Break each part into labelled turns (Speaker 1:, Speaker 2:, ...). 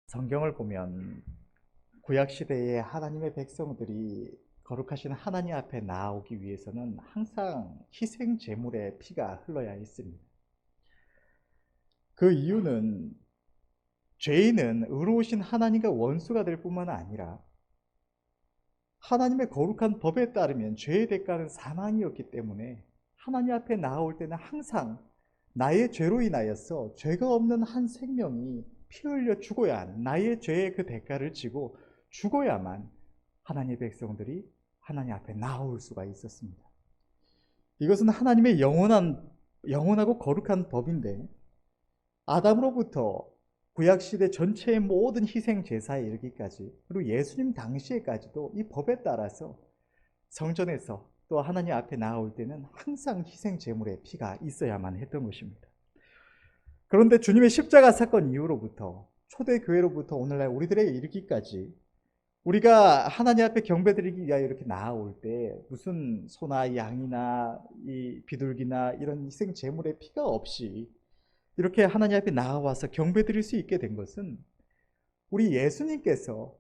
Speaker 1: 성경을 보면 구약 시대의 하나님의 백성들이 거룩하신 하나님 앞에 나오기 위해서는 항상 희생 제물의 피가 흘러야 했습니다. 그 이유는 죄인은 의로우신 하나님과 원수가 될 뿐만 아니라 하나님의 거룩한 법에 따르면 죄의 대가는 사망이었기 때문에 하나님 앞에 나올 때는 항상 나의 죄로 인하여서 죄가 없는 한 생명이 피 흘려 죽어야 하는, 나의 죄의 그 대가를 지고 죽어야만 하나님의 백성들이 하나님 앞에 나올 수가 있었습니다. 이것은 하나님의 영원하고 거룩한 법인데, 아담으로부터 구약시대 전체의 모든 희생 제사에 이르기까지, 그리고 예수님 당시에까지도 이 법에 따라서 성전에서 또 하나님 앞에 나올 때는 항상 희생 제물의 피가 있어야만 했던 것입니다. 그런데 주님의 십자가 사건 이후로부터, 초대교회로부터 오늘날 우리들에게 이르기까지, 우리가 하나님 앞에 경배드리기 위하여 이렇게 나아올 때 무슨 소나 양이나 이 비둘기나 이런 희생 제물의 피가 없이 이렇게 하나님 앞에 나아와서 경배드릴 수 있게 된 것은, 우리 예수님께서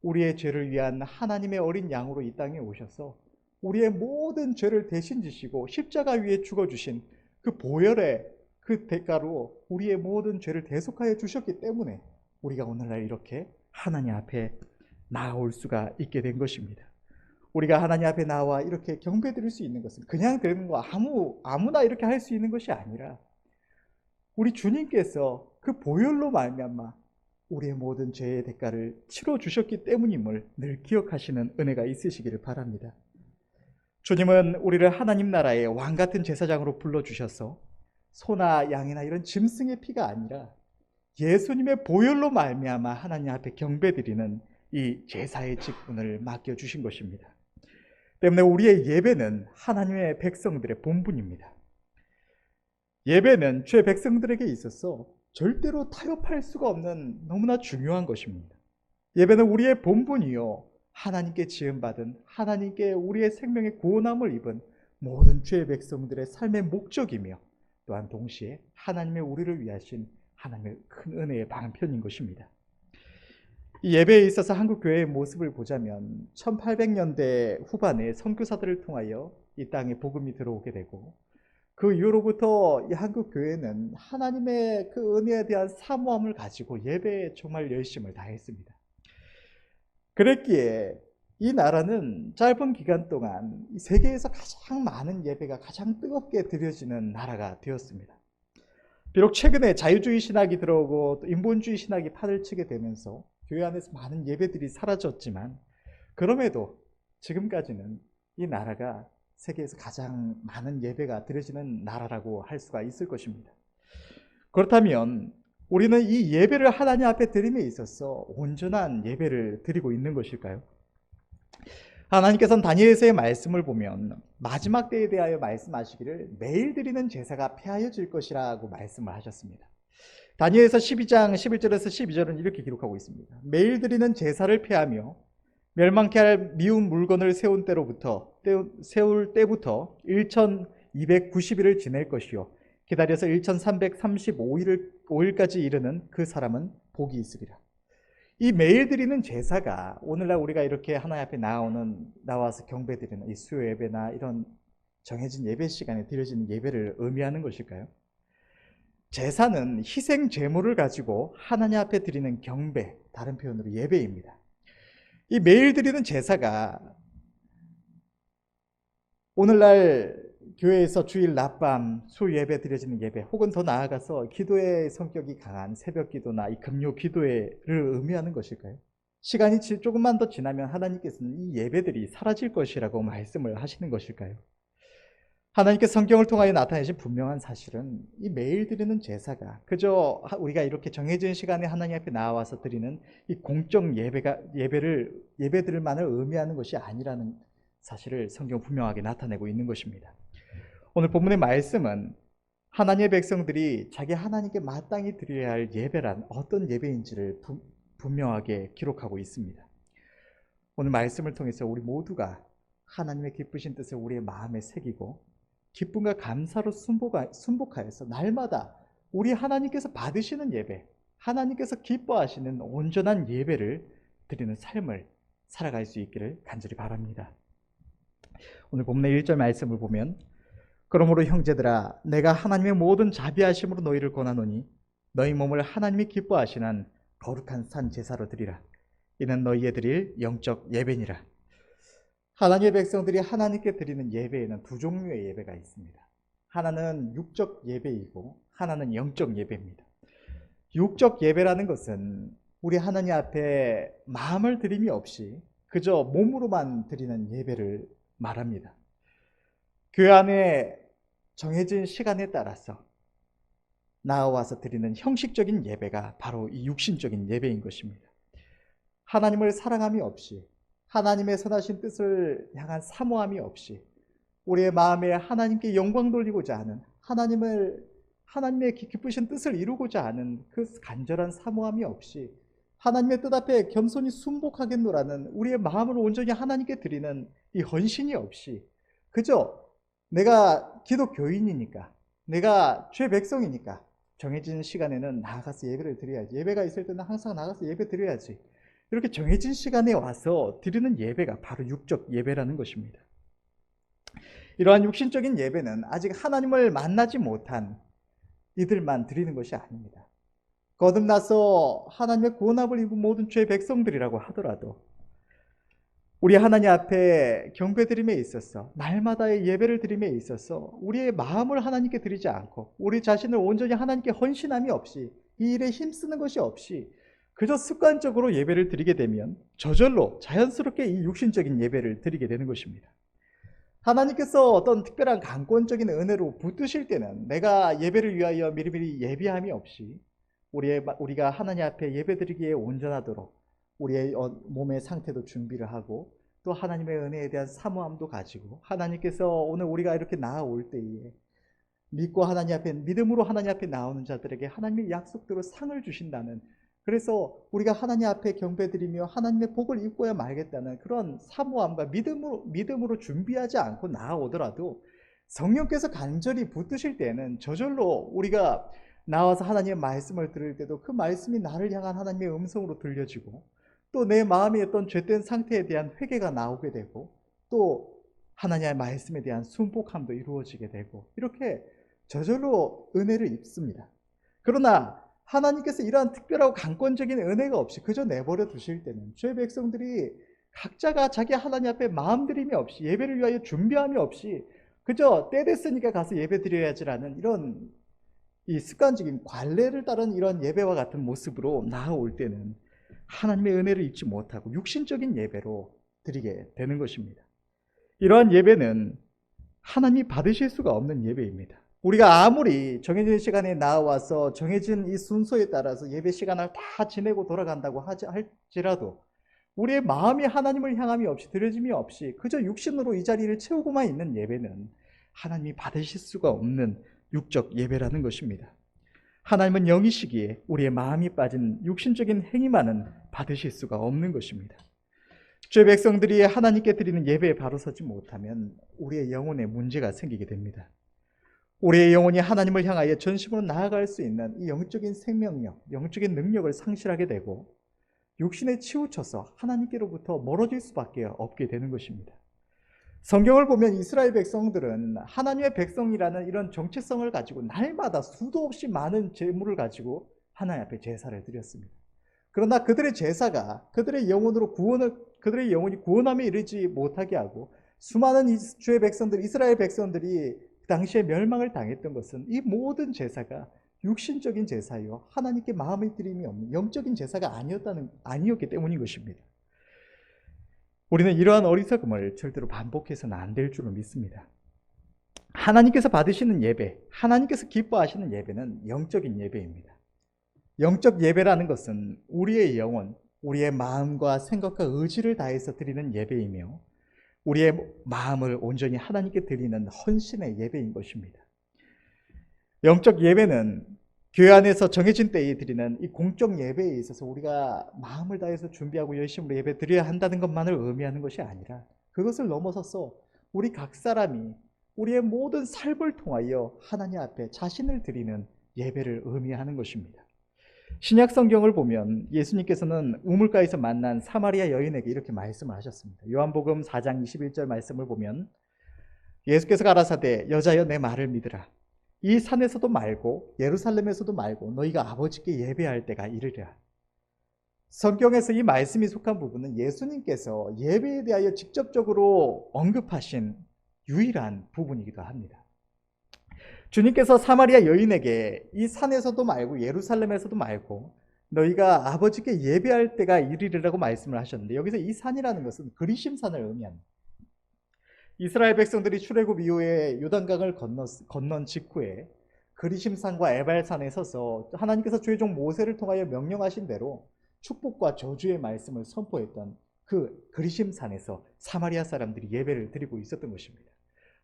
Speaker 1: 우리의 죄를 위한 하나님의 어린 양으로 이 땅에 오셔서 우리의 모든 죄를 대신 지시고 십자가 위에 죽어주신 그 보혈의 그 대가로 우리의 모든 죄를 대속하여 주셨기 때문에 우리가 오늘날 이렇게 하나님 앞에 나올 수가 있게 된 것입니다. 우리가 하나님 앞에 나와 이렇게 경배드릴 수 있는 것은 그냥 되는 거, 아무나 이렇게 할 수 있는 것이 아니라 우리 주님께서 그 보혈로 말미암아 우리의 모든 죄의 대가를 치러 주셨기 때문임을 늘 기억하시는 은혜가 있으시기를 바랍니다. 주님은 우리를 하나님 나라의 왕 같은 제사장으로 불러주셔서 소나 양이나 이런 짐승의 피가 아니라 예수님의 보혈로 말미암아 하나님 앞에 경배드리는 이 제사의 직분을 맡겨주신 것입니다. 때문에 우리의 예배는 하나님의 백성들의 본분입니다. 예배는 주의 백성들에게 있어서 절대로 타협할 수가 없는 너무나 중요한 것입니다. 예배는 우리의 본분이요, 하나님께 지음받은, 하나님께 우리의 생명의 구원함을 입은 모든 주의 백성들의 삶의 목적이며, 또한 동시에 하나님의 우리를 위하신 하나님의 큰 은혜의 방편인 것입니다. 이 예배에 있어서 한국 교회의 모습을 보자면 1800년대 후반에 선교사들을 통하여 이 땅에 복음이 들어오게 되고, 그 이후로부터 이 한국 교회는 하나님의 그 은혜에 대한 사모함을 가지고 예배에 정말 열심을 다했습니다. 그랬기에 이 나라는 짧은 기간 동안 세계에서 가장 많은 예배가 가장 뜨겁게 드려지는 나라가 되었습니다. 비록 최근에 자유주의 신학이 들어오고 또 인본주의 신학이 판을 치게 되면서 교회 안에서 많은 예배들이 사라졌지만, 그럼에도 지금까지는 이 나라가 세계에서 가장 많은 예배가 드려지는 나라라고 할 수가 있을 것입니다. 그렇다면 우리는 이 예배를 하나님 앞에 드림에 있어서 온전한 예배를 드리고 있는 것일까요? 하나님께서는 다니엘서의 말씀을 보면 마지막 때에 대하여 말씀하시기를 매일 드리는 제사가 폐하여질 것이라고 말씀을 하셨습니다. 다니엘서 12장 11절에서 12절은 이렇게 기록하고 있습니다. 매일 드리는 제사를 폐하며 멸망케 할 미운 물건을 세울 때부터 1290일을 지낼 것이요, 기다려서 1335일까지 이르는 그 사람은 복이 있으리라. 이 매일 드리는 제사가 오늘날 우리가 이렇게 하나님 앞에 나와서 경배드리는 이 수요 예배나 이런 정해진 예배 시간에 드려지는 예배를 의미하는 것일까요? 제사는 희생 제물을 가지고 하나님 앞에 드리는 경배, 다른 표현으로 예배입니다. 이 매일 드리는 제사가 오늘날 교회에서 주일 낮밤 수 예배 드려지는 예배, 혹은 더 나아가서 기도의 성격이 강한 새벽 기도나 이 금요 기도회를 의미하는 것일까요? 시간이 조금만 더 지나면 하나님께서는 이 예배들이 사라질 것이라고 말씀을 하시는 것일까요? 하나님께서 성경을 통하여 나타내신 분명한 사실은 이 매일 드리는 제사가 그저 우리가 이렇게 정해진 시간에 하나님 앞에 나와서 드리는 이 공적 예배들만을 의미하는 것이 아니라는 사실을 성경 분명하게 나타내고 있는 것입니다. 오늘 본문의 말씀은 하나님의 백성들이 자기 하나님께 마땅히 드려야 할 예배란 어떤 예배인지를 분명하게 기록하고 있습니다. 오늘 말씀을 통해서 우리 모두가 하나님의 기쁘신 뜻을 우리의 마음에 새기고 기쁨과 감사로 순복하여서 날마다 우리 하나님께서 받으시는 예배, 하나님께서 기뻐하시는 온전한 예배를 드리는 삶을 살아갈 수 있기를 간절히 바랍니다. 오늘 본문의 1절 말씀을 보면 그러므로 형제들아 내가 하나님의 모든 자비하심으로 너희를 권하노니 너희 몸을 하나님이 기뻐하시는 거룩한 산 제사로 드리라. 이는 너희에 드릴 영적 예배니라. 하나님의 백성들이 하나님께 드리는 예배에는 두 종류의 예배가 있습니다. 하나는 육적 예배이고 하나는 영적 예배입니다. 육적 예배라는 것은 우리 하나님 앞에 마음을 들임이 없이 그저 몸으로만 드리는 예배를 말합니다. 교회 안에 정해진 시간에 따라서 나와서 드리는 형식적인 예배가 바로 이 육신적인 예배인 것입니다. 하나님을 사랑함이 없이 하나님의 선하신 뜻을 향한 사모함이 없이 우리의 마음에 하나님께 영광 돌리고자 하는 하나님의 기쁘신 뜻을 이루고자 하는 그 간절한 사모함이 없이 하나님의 뜻 앞에 겸손히 순복하겠노라는 우리의 마음을 온전히 하나님께 드리는 이 헌신이 없이 그저 내가 기독교인이니까 내가 죄 백성이니까 정해진 시간에는 나가서 예배를 드려야지, 예배가 있을 때는 항상 나가서 예배 드려야지, 이렇게 정해진 시간에 와서 드리는 예배가 바로 육적 예배라는 것입니다. 이러한 육신적인 예배는 아직 하나님을 만나지 못한 이들만 드리는 것이 아닙니다. 거듭나서 하나님의 구원함을 입은 모든 죄 백성들이라고 하더라도 우리 하나님 앞에 경배드림에 있어서 날마다의 예배를 드림에 있어서 우리의 마음을 하나님께 드리지 않고 우리 자신을 온전히 하나님께 헌신함이 없이 이 일에 힘쓰는 것이 없이 그저 습관적으로 예배를 드리게 되면 저절로 자연스럽게 이 육신적인 예배를 드리게 되는 것입니다. 하나님께서 어떤 특별한 강권적인 은혜로 붙드실 때는 내가 예배를 위하여 미리미리 예비함이 없이 우리가 하나님 앞에 예배드리기에 온전하도록 우리의 몸의 상태도 준비를 하고 또 하나님의 은혜에 대한 사모함도 가지고 하나님께서 오늘 우리가 이렇게 나아올 때에 믿고 하나님 앞에 믿음으로 하나님 앞에 나오는 자들에게 하나님의 약속대로 상을 주신다는, 그래서 우리가 하나님 앞에 경배드리며 하나님의 복을 입고야 말겠다는 그런 사모함과 믿음으로 준비하지 않고 나아오더라도 성령께서 간절히 붙드실 때는 저절로 우리가 나와서 하나님의 말씀을 들을 때도 그 말씀이 나를 향한 하나님의 음성으로 들려지고 또 내 마음의 어떤 죄된 상태에 대한 회개가 나오게 되고 또 하나님의 말씀에 대한 순복함도 이루어지게 되고 이렇게 저절로 은혜를 입습니다. 그러나 하나님께서 이러한 특별하고 강권적인 은혜가 없이 그저 내버려 두실 때는 죄 백성들이 각자가 자기 하나님 앞에 마음들임이 없이 예배를 위하여 준비함이 없이 그저 때 됐으니까 가서 예배 드려야지라는 이런 이 습관적인 관례를 따른 이런 예배와 같은 모습으로 나아올 때는 하나님의 은혜를 입지 못하고 육신적인 예배로 드리게 되는 것입니다. 이러한 예배는 하나님이 받으실 수가 없는 예배입니다. 우리가 아무리 정해진 시간에 나와서 정해진 이 순서에 따라서 예배 시간을 다 지내고 돌아간다고 할지라도 우리의 마음이 하나님을 향함이 없이 드려짐이 없이 그저 육신으로 이 자리를 채우고만 있는 예배는 하나님이 받으실 수가 없는 육적 예배라는 것입니다. 하나님은 영이시기에 우리의 마음이 빠진 육신적인 행위만은 받으실 수가 없는 것입니다. 죄 백성들이 하나님께 드리는 예배에 바로 서지 못하면 우리의 영혼에 문제가 생기게 됩니다. 우리의 영혼이 하나님을 향하여 전심으로 나아갈 수 있는 이 영적인 생명력, 영적인 능력을 상실하게 되고 육신에 치우쳐서 하나님께로부터 멀어질 수밖에 없게 되는 것입니다. 성경을 보면 이스라엘 백성들은 하나님의 백성이라는 이런 정체성을 가지고 날마다 수도 없이 많은 제물을 가지고 하나님 앞에 제사를 드렸습니다. 그러나 그들의 제사가 그들의 영혼이 구원함에 이르지 못하게 하고 수많은 주의 백성들, 이스라엘 백성들이 그 당시에 멸망을 당했던 것은 이 모든 제사가 육신적인 제사요 하나님께 마음의 드림이 없는 영적인 제사가 아니었기 때문인 것입니다. 우리는 이러한 어리석음을 절대로 반복해서는 안 될 줄을 믿습니다. 하나님께서 받으시는 예배, 하나님께서 기뻐하시는 예배는 영적인 예배입니다. 영적 예배라는 것은 우리의 영혼, 우리의 마음과 생각과 의지를 다해서 드리는 예배이며 우리의 마음을 온전히 하나님께 드리는 헌신의 예배인 것입니다. 영적 예배는 교회 안에서 정해진 때에 드리는 이 공적 예배에 있어서 우리가 마음을 다해서 준비하고 열심으로 예배 드려야 한다는 것만을 의미하는 것이 아니라 그것을 넘어서서 우리 각 사람이 우리의 모든 삶을 통하여 하나님 앞에 자신을 드리는 예배를 의미하는 것입니다. 신약 성경을 보면 예수님께서는 우물가에서 만난 사마리아 여인에게 이렇게 말씀을 하셨습니다. 요한복음 4장 21절 말씀을 보면 예수께서 가라사대 여자여 내 말을 믿으라. 이 산에서도 말고 예루살렘에서도 말고 너희가 아버지께 예배할 때가 이르리라. 성경에서 이 말씀이 속한 부분은 예수님께서 예배에 대하여 직접적으로 언급하신 유일한 부분이기도 합니다. 주님께서 사마리아 여인에게 이 산에서도 말고 예루살렘에서도 말고 너희가 아버지께 예배할 때가 이르리라고 말씀을 하셨는데, 여기서 이 산이라는 것은 그리심산을 의미합니다. 이스라엘 백성들이 출애굽 이후에 요단강을 건넌 직후에 그리심산과 에발산에 서서 하나님께서 주의 종 모세를 통하여 명령하신 대로 축복과 저주의 말씀을 선포했던 그 그리심산에서 사마리아 사람들이 예배를 드리고 있었던 것입니다.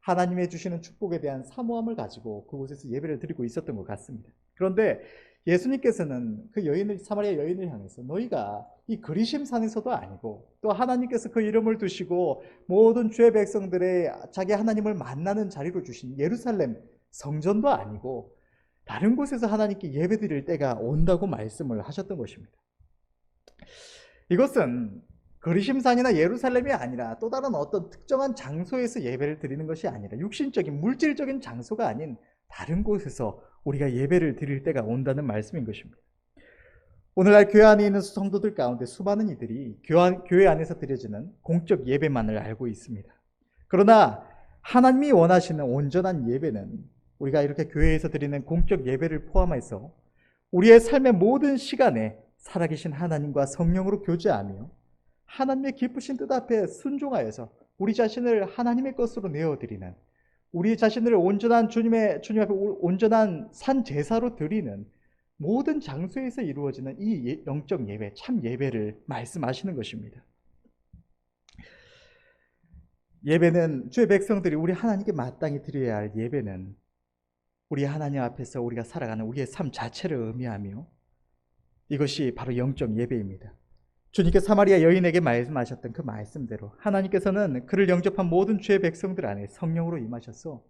Speaker 1: 하나님의 주시는 축복에 대한 사모함을 가지고 그곳에서 예배를 드리고 있었던 것 같습니다. 그런데 예수님께서는 그 여인을, 사마리아 여인을 향해서 너희가 이 그리심산에서도 아니고 또 하나님께서 그 이름을 두시고 모든 주의 백성들의 자기 하나님을 만나는 자리로 주신 예루살렘 성전도 아니고 다른 곳에서 하나님께 예배드릴 때가 온다고 말씀을 하셨던 것입니다. 이것은 그리심산이나 예루살렘이 아니라 또 다른 어떤 특정한 장소에서 예배를 드리는 것이 아니라 육신적인 물질적인 장소가 아닌 다른 곳에서 우리가 예배를 드릴 때가 온다는 말씀인 것입니다. 오늘날 교회 안에 있는 성도들 가운데 수많은 이들이 교회 안에서 드려지는 공적 예배만을 알고 있습니다. 그러나 하나님이 원하시는 온전한 예배는 우리가 이렇게 교회에서 드리는 공적 예배를 포함해서 우리의 삶의 모든 시간에 살아계신 하나님과 성령으로 교제하며 하나님의 기쁘신 뜻 앞에 순종하여서 우리 자신을 하나님의 것으로 내어드리는, 우리 자신을 온전한 주님 앞에 온전한 산 제사로 드리는 모든 장소에서 이루어지는 이 영적 예배, 참 예배를 말씀하시는 것입니다. 예배는 주의 백성들이 우리 하나님께 마땅히 드려야 할 예배는 우리 하나님 앞에서 우리가 살아가는 우리의 삶 자체를 의미하며 이것이 바로 영적 예배입니다. 주님께 사마리아 여인에게 말씀하셨던 그 말씀대로 하나님께서는 그를 영접한 모든 주의 백성들 안에 성령으로 임하셔서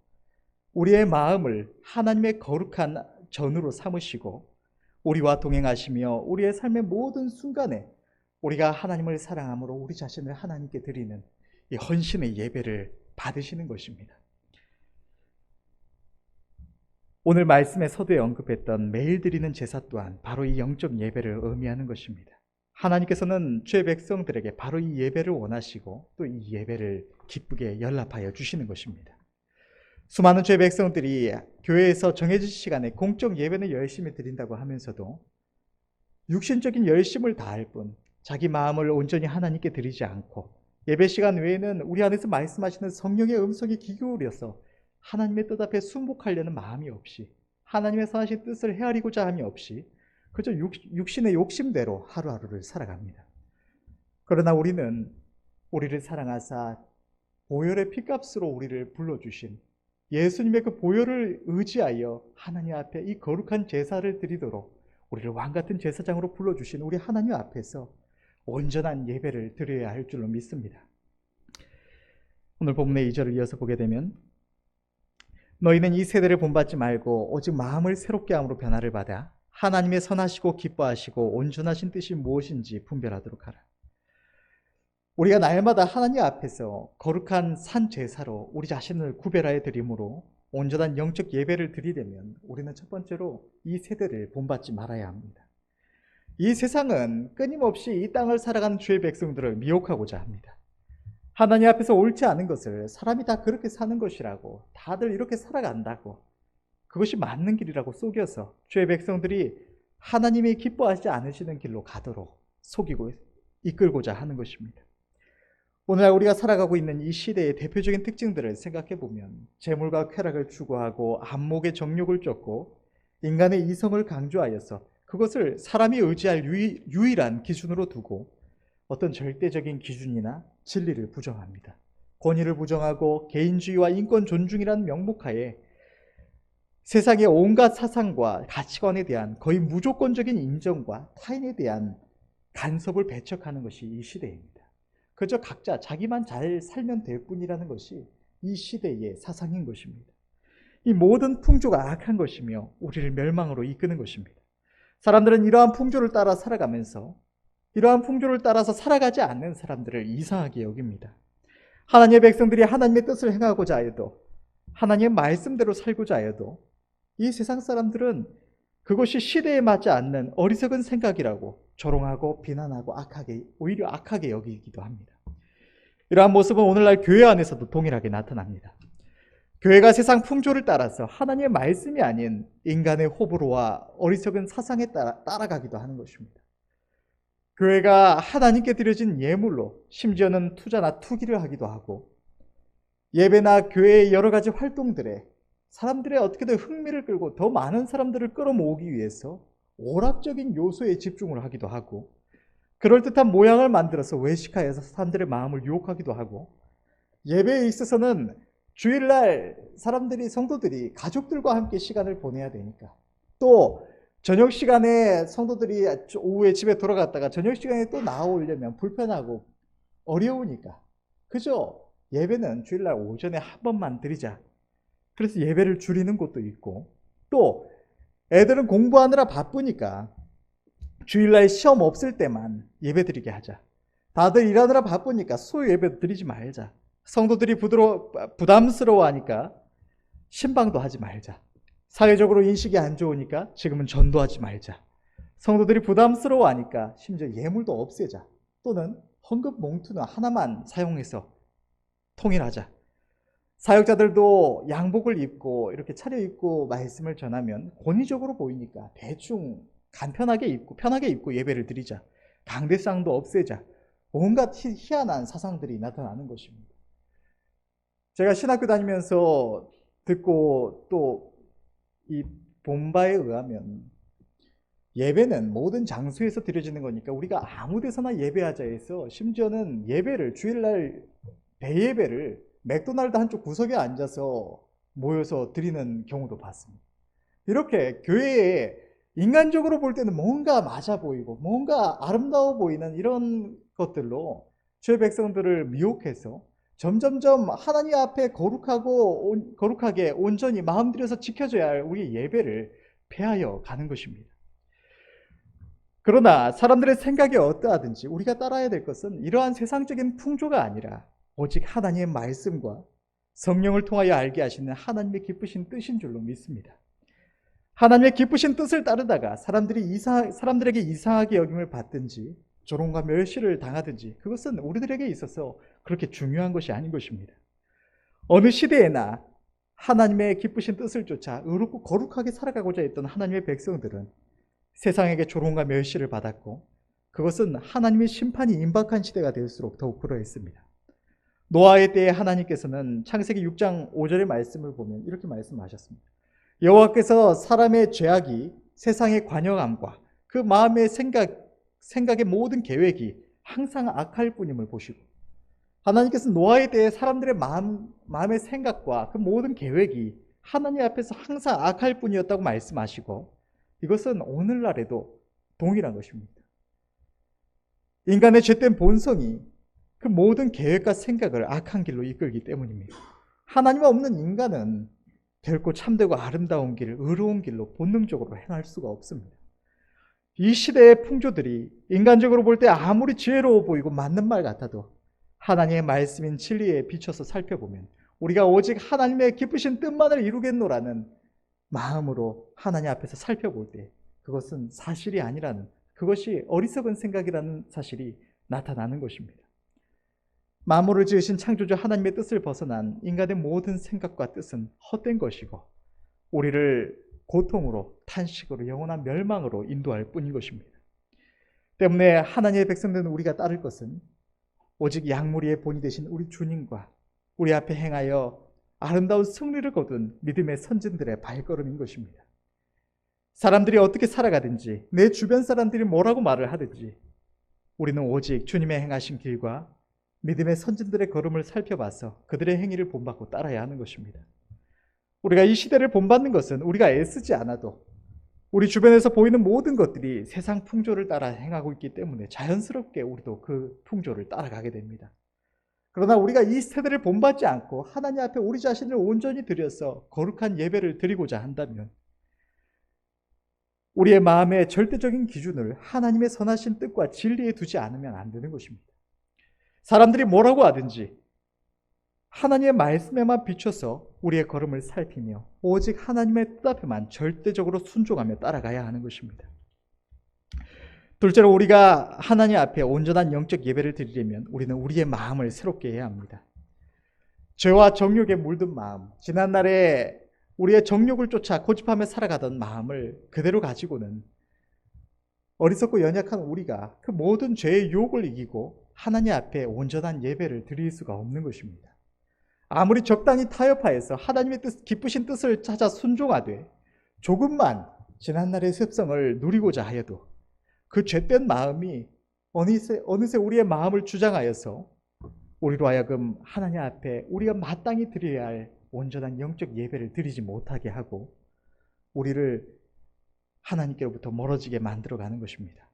Speaker 1: 우리의 마음을 하나님의 거룩한 전으로 삼으시고 우리와 동행하시며 우리의 삶의 모든 순간에 우리가 하나님을 사랑함으로 우리 자신을 하나님께 드리는 이 헌신의 예배를 받으시는 것입니다. 오늘 말씀의 서두에 언급했던 매일 드리는 제사 또한 바로 이 영적 예배를 의미하는 것입니다. 하나님께서는 주의 백성들에게 바로 이 예배를 원하시고 또 이 예배를 기쁘게 연락하여 주시는 것입니다. 수많은 주의 백성들이 교회에서 정해진 시간에 공적 예배는 열심히 드린다고 하면서도 육신적인 열심을 다할 뿐 자기 마음을 온전히 하나님께 드리지 않고 예배 시간 외에는 우리 안에서 말씀하시는 성령의 음성이 귀 기울여서 하나님의 뜻 앞에 순복하려는 마음이 없이 하나님의 선하신 뜻을 헤아리고자 함이 없이 그저 육신의 욕심대로 하루하루를 살아갑니다. 그러나 우리는 우리를 사랑하사 보혈의 피값으로 우리를 불러주신 예수님의 그 보혈을 의지하여 하나님 앞에 이 거룩한 제사를 드리도록 우리를 왕같은 제사장으로 불러주신 우리 하나님 앞에서 온전한 예배를 드려야 할 줄로 믿습니다. 오늘 본문의 2절을 이어서 보게 되면 너희는 이 세대를 본받지 말고 오직 마음을 새롭게 함으로 변화를 받아 하나님의 선하시고 기뻐하시고 온전하신 뜻이 무엇인지 분별하도록 하라. 우리가 날마다 하나님 앞에서 거룩한 산 제사로 우리 자신을 구별하여 드림으로 온전한 영적 예배를 드리려면 우리는 첫 번째로 이 세대를 본받지 말아야 합니다. 이 세상은 끊임없이 이 땅을 살아가는 주의 백성들을 미혹하고자 합니다. 하나님 앞에서 옳지 않은 것을 사람이 다 그렇게 사는 것이라고, 다들 이렇게 살아간다고, 그것이 맞는 길이라고 속여서 주의 백성들이 하나님이 기뻐하지 않으시는 길로 가도록 속이고 이끌고자 하는 것입니다. 오늘날 우리가 살아가고 있는 이 시대의 대표적인 특징들을 생각해 보면 재물과 쾌락을 추구하고 안목의 정욕을 쫓고 인간의 이성을 강조하여서 그것을 사람이 의지할 유일한 기준으로 두고 어떤 절대적인 기준이나 진리를 부정합니다. 권위를 부정하고 개인주의와 인권 존중이라는 명목하에 세상의 온갖 사상과 가치관에 대한 거의 무조건적인 인정과 타인에 대한 간섭을 배척하는 것이 이 시대입니다. 그저 각자 자기만 잘 살면 될 뿐이라는 것이 이 시대의 사상인 것입니다. 이 모든 풍조가 악한 것이며 우리를 멸망으로 이끄는 것입니다. 사람들은 이러한 풍조를 따라 살아가면서 이러한 풍조를 따라서 살아가지 않는 사람들을 이상하게 여깁니다. 하나님의 백성들이 하나님의 뜻을 행하고자 하여도 하나님의 말씀대로 살고자 하여도 이 세상 사람들은 그것이 시대에 맞지 않는 어리석은 생각이라고 조롱하고 비난하고 오히려 악하게 여기기도 합니다. 이러한 모습은 오늘날 교회 안에서도 동일하게 나타납니다. 교회가 세상 풍조를 따라서 하나님의 말씀이 아닌 인간의 호불호와 어리석은 사상에 따라가기도 하는 것입니다. 교회가 하나님께 드려진 예물로 심지어는 투자나 투기를 하기도 하고 예배나 교회의 여러 가지 활동들에 사람들의 어떻게든 흥미를 끌고 더 많은 사람들을 끌어모으기 위해서 오락적인 요소에 집중을 하기도 하고 그럴듯한 모양을 만들어서 외식하여서 사람들의 마음을 유혹하기도 하고 예배에 있어서는 주일날 성도들이 가족들과 함께 시간을 보내야 되니까 또 저녁 시간에 성도들이 오후에 집에 돌아갔다가 저녁 시간에 또 나오려면 불편하고 어려우니까 그죠? 예배는 주일날 오전에 한 번만 드리자. 그래서 예배를 줄이는 곳도 있고 또 애들은 공부하느라 바쁘니까 주일날 시험 없을 때만 예배 드리게 하자. 다들 일하느라 바쁘니까 소요 예배도 드리지 말자. 성도들이 부담스러워하니까 신방도 하지 말자. 사회적으로 인식이 안 좋으니까 지금은 전도하지 말자. 성도들이 부담스러워하니까 심지어 예물도 없애자. 또는 헌금 봉투는 하나만 사용해서 통일하자. 사역자들도 양복을 입고 이렇게 차려입고 말씀을 전하면 권위적으로 보이니까 대충 간편하게 입고 편하게 입고 예배를 드리자. 강대상도 없애자. 온갖 희한한 사상들이 나타나는 것입니다. 제가 신학교 다니면서 듣고 또 이 본바에 의하면 예배는 모든 장소에서 드려지는 거니까 우리가 아무 데서나 예배하자 해서 심지어는 예배를 주일날 대예배를 맥도날드 한쪽 구석에 앉아서 모여서 드리는 경우도 봤습니다. 이렇게 교회에 인간적으로 볼 때는 뭔가 맞아 보이고 뭔가 아름다워 보이는 이런 것들로 주의 백성들을 미혹해서 점점점 하나님 앞에 거룩하게 온전히 마음 들여서 지켜줘야 할 우리의 예배를 폐하여 가는 것입니다. 그러나 사람들의 생각이 어떠하든지 우리가 따라야 될 것은 이러한 세상적인 풍조가 아니라 오직 하나님의 말씀과 성령을 통하여 알게 하시는 하나님의 기쁘신 뜻인 줄로 믿습니다. 하나님의 기쁘신 뜻을 따르다가 사람들에게 이상하게 여김을 받든지 조롱과 멸시를 당하든지 그것은 우리들에게 있어서 그렇게 중요한 것이 아닌 것입니다. 어느 시대에나 하나님의 기쁘신 뜻을 쫓아 의롭고 거룩하게 살아가고자 했던 하나님의 백성들은 세상에게 조롱과 멸시를 받았고 그것은 하나님의 심판이 임박한 시대가 될수록 더욱 그러했습니다. 노아의 때에 하나님께서는 창세기 6장 5절의 말씀을 보면 이렇게 말씀하셨습니다. 여호와께서 사람의 죄악이 세상의 관여함과 그 마음의 생각의 모든 계획이 항상 악할 뿐임을 보시고 하나님께서 노아의 때에 사람들의 마음의 생각과 그 모든 계획이 하나님 앞에서 항상 악할 뿐이었다고 말씀하시고 이것은 오늘날에도 동일한 것입니다. 인간의 죄된 본성이 그 모든 계획과 생각을 악한 길로 이끌기 때문입니다. 하나님 없는 인간은 결코 참되고 아름다운 길, 의로운 길로 본능적으로 행할 수가 없습니다. 이 시대의 풍조들이 인간적으로 볼 때 아무리 지혜로워 보이고 맞는 말 같아도 하나님의 말씀인 진리에 비춰서 살펴보면 우리가 오직 하나님의 기쁘신 뜻만을 이루겠노라는 마음으로 하나님 앞에서 살펴볼 때 그것은 사실이 아니라는, 그것이 어리석은 생각이라는 사실이 나타나는 것입니다. 만물을 지으신 창조주 하나님의 뜻을 벗어난 인간의 모든 생각과 뜻은 헛된 것이고 우리를 고통으로, 탄식으로, 영원한 멸망으로 인도할 뿐인 것입니다. 때문에 하나님의 백성들은 우리가 따를 것은 오직 양무리의 본이 되신 우리 주님과 우리 앞에 행하여 아름다운 승리를 거둔 믿음의 선진들의 발걸음인 것입니다. 사람들이 어떻게 살아가든지 내 주변 사람들이 뭐라고 말을 하든지 우리는 오직 주님의 행하신 길과 믿음의 선진들의 걸음을 살펴봐서 그들의 행위를 본받고 따라야 하는 것입니다. 우리가 이 시대를 본받는 것은 우리가 애쓰지 않아도 우리 주변에서 보이는 모든 것들이 세상 풍조를 따라 행하고 있기 때문에 자연스럽게 우리도 그 풍조를 따라가게 됩니다. 그러나 우리가 이 세대를 본받지 않고 하나님 앞에 우리 자신을 온전히 드려서 거룩한 예배를 드리고자 한다면 우리의 마음의 절대적인 기준을 하나님의 선하신 뜻과 진리에 두지 않으면 안 되는 것입니다. 사람들이 뭐라고 하든지 하나님의 말씀에만 비춰서 우리의 걸음을 살피며 오직 하나님의 뜻 앞에만 절대적으로 순종하며 따라가야 하는 것입니다. 둘째로, 우리가 하나님 앞에 온전한 영적 예배를 드리려면 우리는 우리의 마음을 새롭게 해야 합니다. 죄와 정욕에 물든 마음, 지난날에 우리의 정욕을 쫓아 고집하며 살아가던 마음을 그대로 가지고는 어리석고 연약한 우리가 그 모든 죄의 유혹을 이기고 하나님 앞에 온전한 예배를 드릴 수가 없는 것입니다. 아무리 적당히 타협하여서 하나님의 기쁘신 뜻을 찾아 순종하되 조금만 지난날의 습성을 누리고자 하여도 그 죄된 마음이 어느새 우리의 마음을 주장하여서 우리로 하여금 하나님 앞에 우리가 마땅히 드려야 할 온전한 영적 예배를 드리지 못하게 하고 우리를 하나님께로부터 멀어지게 만들어가는 것입니다.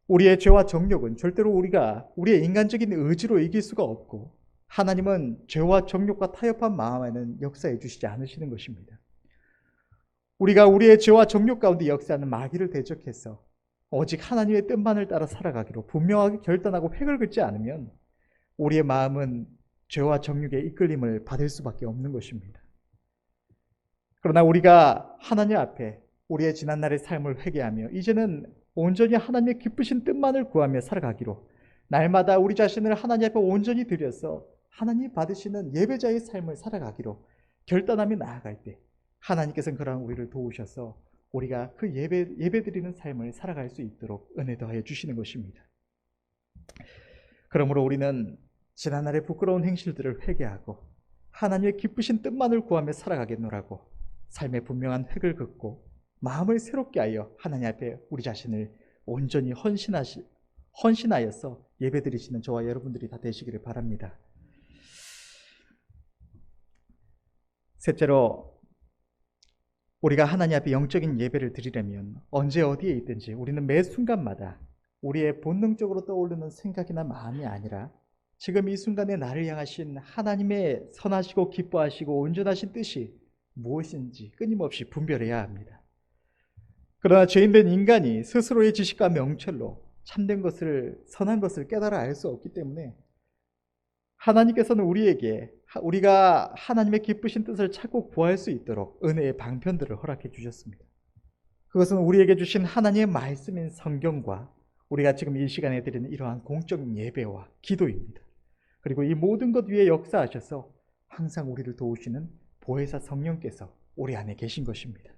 Speaker 1: 우리의 죄와 정욕은 절대로 우리가 우리의 인간적인 의지로 이길 수가 없고 하나님은 죄와 정욕과 타협한 마음에는 역사해 주시지 않으시는 것입니다. 우리가 우리의 죄와 정욕 가운데 역사하는 마귀를 대적해서 오직 하나님의 뜻만을 따라 살아가기로 분명하게 결단하고 획을 긋지 않으면 우리의 마음은 죄와 정욕의 이끌림을 받을 수밖에 없는 것입니다. 그러나 우리가 하나님 앞에 우리의 지난날의 삶을 회개하며 이제는 온전히 하나님의 기쁘신 뜻만을 구하며 살아가기로 날마다 우리 자신을 하나님 앞에 온전히 드려서 하나님이 받으시는 예배자의 삶을 살아가기로 결단하며 나아갈 때 하나님께서는 그러한 우리를 도우셔서 우리가 그 예배드리는 삶을 살아갈 수 있도록 은혜 더하여 주시는 것입니다. 그러므로 우리는 지난날의 부끄러운 행실들을 회개하고 하나님의 기쁘신 뜻만을 구하며 살아가겠노라고 삶의 분명한 획을 긋고 마음을 새롭게 하여 하나님 앞에 우리 자신을 온전히 헌신하여서 예배드리시는 저와 여러분들이 다 되시기를 바랍니다. 셋째로, 우리가 하나님 앞에 영적인 예배를 드리려면 언제 어디에 있든지 우리는 매 순간마다 우리의 본능적으로 떠오르는 생각이나 마음이 아니라 지금 이 순간에 나를 향하신 하나님의 선하시고 기뻐하시고 온전하신 뜻이 무엇인지 끊임없이 분별해야 합니다. 그러나 죄인된 인간이 스스로의 지식과 명철로 참된 것을, 선한 것을 깨달아 알 수 없기 때문에 하나님께서는 우리에게 우리가 하나님의 기쁘신 뜻을 찾고 구할 수 있도록 은혜의 방편들을 허락해 주셨습니다. 그것은 우리에게 주신 하나님의 말씀인 성경과 우리가 지금 이 시간에 드리는 이러한 공적인 예배와 기도입니다. 그리고 이 모든 것 위에 역사하셔서 항상 우리를 도우시는 보혜사 성령께서 우리 안에 계신 것입니다.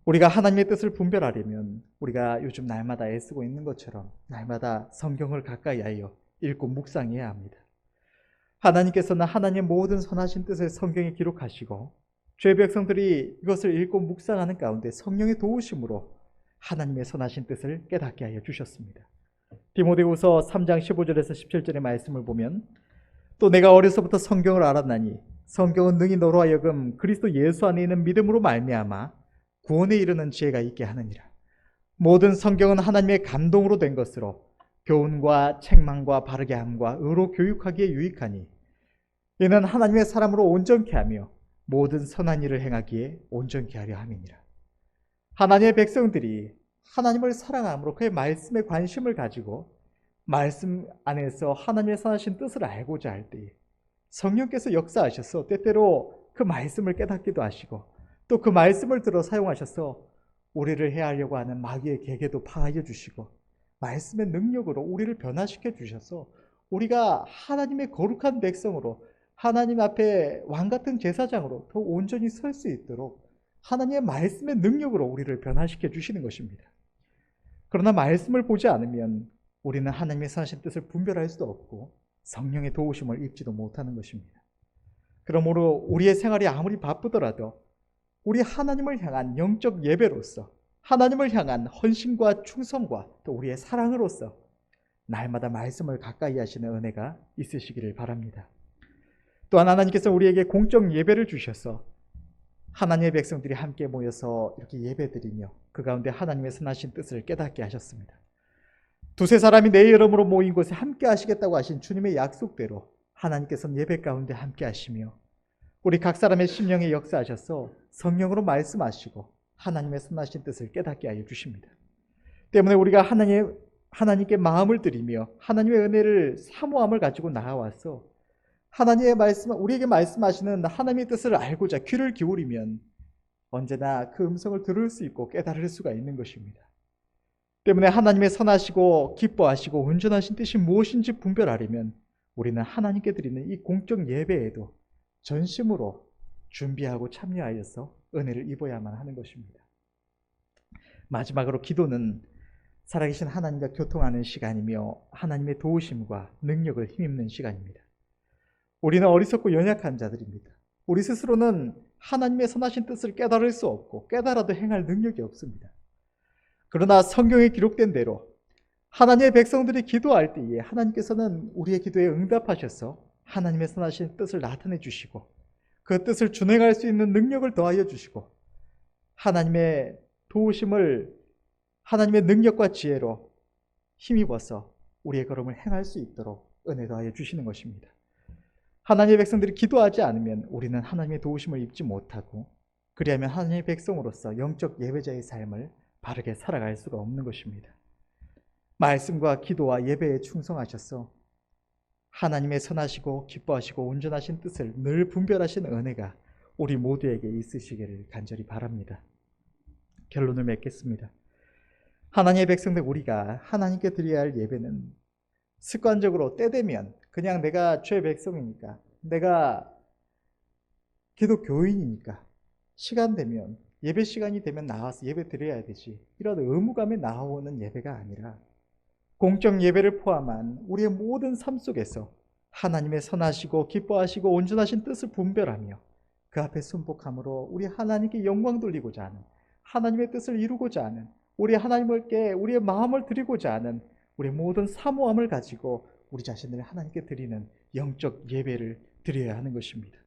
Speaker 1: 우리가 하나님의 뜻을 분별하려면 우리가 요즘 날마다 애쓰고 있는 것처럼 날마다 성경을 가까이 하여 읽고 묵상해야 합니다. 하나님께서는 하나님의 모든 선하신 뜻을 성경에 기록하시고 죄 백성들이 이것을 읽고 묵상하는 가운데 성령의 도우심으로 하나님의 선하신 뜻을 깨닫게 하여 주셨습니다. 디모데후서 3장 15절에서 17절의 말씀을 보면 또 내가 어려서부터 성경을 알았나니 성경은 능히 너로 하여금 그리스도 예수 안에 있는 믿음으로 말미암아 구원에 이르는 지혜가 있게 하느니라. 모든 성경은 하나님의 감동으로 된 것으로 교훈과 책망과 바르게 함과 의로 교육하기에 유익하니 이는 하나님의 사람으로 온전케 하며 모든 선한 일을 행하기에 온전케 하려 함이니라. 하나님의 백성들이 하나님을 사랑함으로 그의 말씀에 관심을 가지고 말씀 안에서 하나님의 선하신 뜻을 알고자 할 때에 성령께서 역사하셔서 때때로 그 말씀을 깨닫기도 하시고 또 그 말씀을 들어 사용하셔서 우리를 해하려고 하는 마귀의 계계도 파하여 주시고 말씀의 능력으로 우리를 변화시켜 주셔서 우리가 하나님의 거룩한 백성으로 하나님 앞에 왕같은 제사장으로 더 온전히 설 수 있도록 하나님의 말씀의 능력으로 우리를 변화시켜 주시는 것입니다. 그러나 말씀을 보지 않으면 우리는 하나님의 선하신 뜻을 분별할 수도 없고 성령의 도우심을 입지도 못하는 것입니다. 그러므로 우리의 생활이 아무리 바쁘더라도 우리 하나님을 향한 영적 예배로서 하나님을 향한 헌신과 충성과 또 우리의 사랑으로서 날마다 말씀을 가까이 하시는 은혜가 있으시기를 바랍니다. 또한 하나님께서 우리에게 공적 예배를 주셔서 하나님의 백성들이 함께 모여서 이렇게 예배드리며 그 가운데 하나님의 선하신 뜻을 깨닫게 하셨습니다. 두세 사람이 내 이름으로 모인 곳에 함께 하시겠다고 하신 주님의 약속대로 하나님께서는 예배 가운데 함께 하시며 우리 각 사람의 심령에 역사하셔서 성령으로 말씀하시고 하나님의 선하신 뜻을 깨닫게 하여 주십니다. 때문에 우리가 하나님께 마음을 드리며 하나님의 은혜를 사모함을 가지고 나아와서 하나님의 말씀, 우리에게 말씀하시는 하나님의 뜻을 알고자 귀를 기울이면 언제나 그 음성을 들을 수 있고 깨달을 수가 있는 것입니다. 때문에 하나님의 선하시고 기뻐하시고 온전하신 뜻이 무엇인지 분별하려면 우리는 하나님께 드리는 이 공적 예배에도 전심으로 준비하고 참여하여서 은혜를 입어야만 하는 것입니다. 마지막으로 기도는 살아계신 하나님과 교통하는 시간이며 하나님의 도우심과 능력을 힘입는 시간입니다. 우리는 어리석고 연약한 자들입니다. 우리 스스로는 하나님의 선하신 뜻을 깨달을 수 없고 깨달아도 행할 능력이 없습니다. 그러나 성경에 기록된 대로 하나님의 백성들이 기도할 때에 하나님께서는 우리의 기도에 응답하셔서 하나님의 선하신 뜻을 나타내 주시고 그 뜻을 준행할 수 있는 능력을 더하여 주시고 하나님의 도우심을 하나님의 능력과 지혜로 힘입어서 우리의 걸음을 행할 수 있도록 은혜 더하여 주시는 것입니다. 하나님의 백성들이 기도하지 않으면 우리는 하나님의 도우심을 입지 못하고 그리하면 하나님의 백성으로서 영적 예배자의 삶을 바르게 살아갈 수가 없는 것입니다. 말씀과 기도와 예배에 충성하셔서 하나님의 선하시고 기뻐하시고 온전하신 뜻을 늘 분별하신 은혜가 우리 모두에게 있으시기를 간절히 바랍니다. 결론을 맺겠습니다. 하나님의 백성들 우리가 하나님께 드려야 할 예배는 습관적으로 때 되면 그냥 내가 주의 백성이니까 내가 기독교인이니까 시간 되면 예배 시간이 되면 나와서 예배 드려야 되지 이런 의무감에 나오는 예배가 아니라 공적 예배를 포함한 우리의 모든 삶 속에서 하나님의 선하시고 기뻐하시고 온전하신 뜻을 분별하며 그 앞에 순복함으로 우리 하나님께 영광 돌리고자 하는 하나님의 뜻을 이루고자 하는 우리 하나님께 우리의 마음을 드리고자 하는 우리의 모든 사모함을 가지고 우리 자신을 하나님께 드리는 영적 예배를 드려야 하는 것입니다.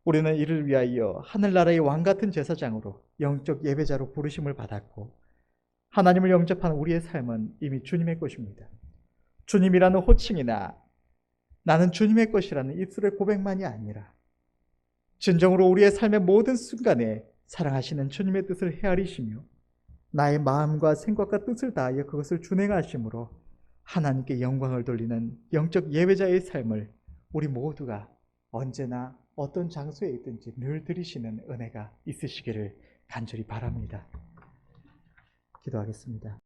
Speaker 1: 우리는 이를 위하여 하늘나라의 왕같은 제사장으로 영적 예배자로 부르심을 받았고 하나님을 영접하는 우리의 삶은 이미 주님의 것입니다. 주님이라는 호칭이나 나는 주님의 것이라는 입술의 고백만이 아니라 진정으로 우리의 삶의 모든 순간에 사랑하시는 주님의 뜻을 헤아리시며 나의 마음과 생각과 뜻을 다하여 그것을 준행하심으로 하나님께 영광을 돌리는 영적 예배자의 삶을 우리 모두가 언제나 어떤 장소에 있든지 늘 드리시는 은혜가 있으시기를 간절히 바랍니다. 기도하겠습니다.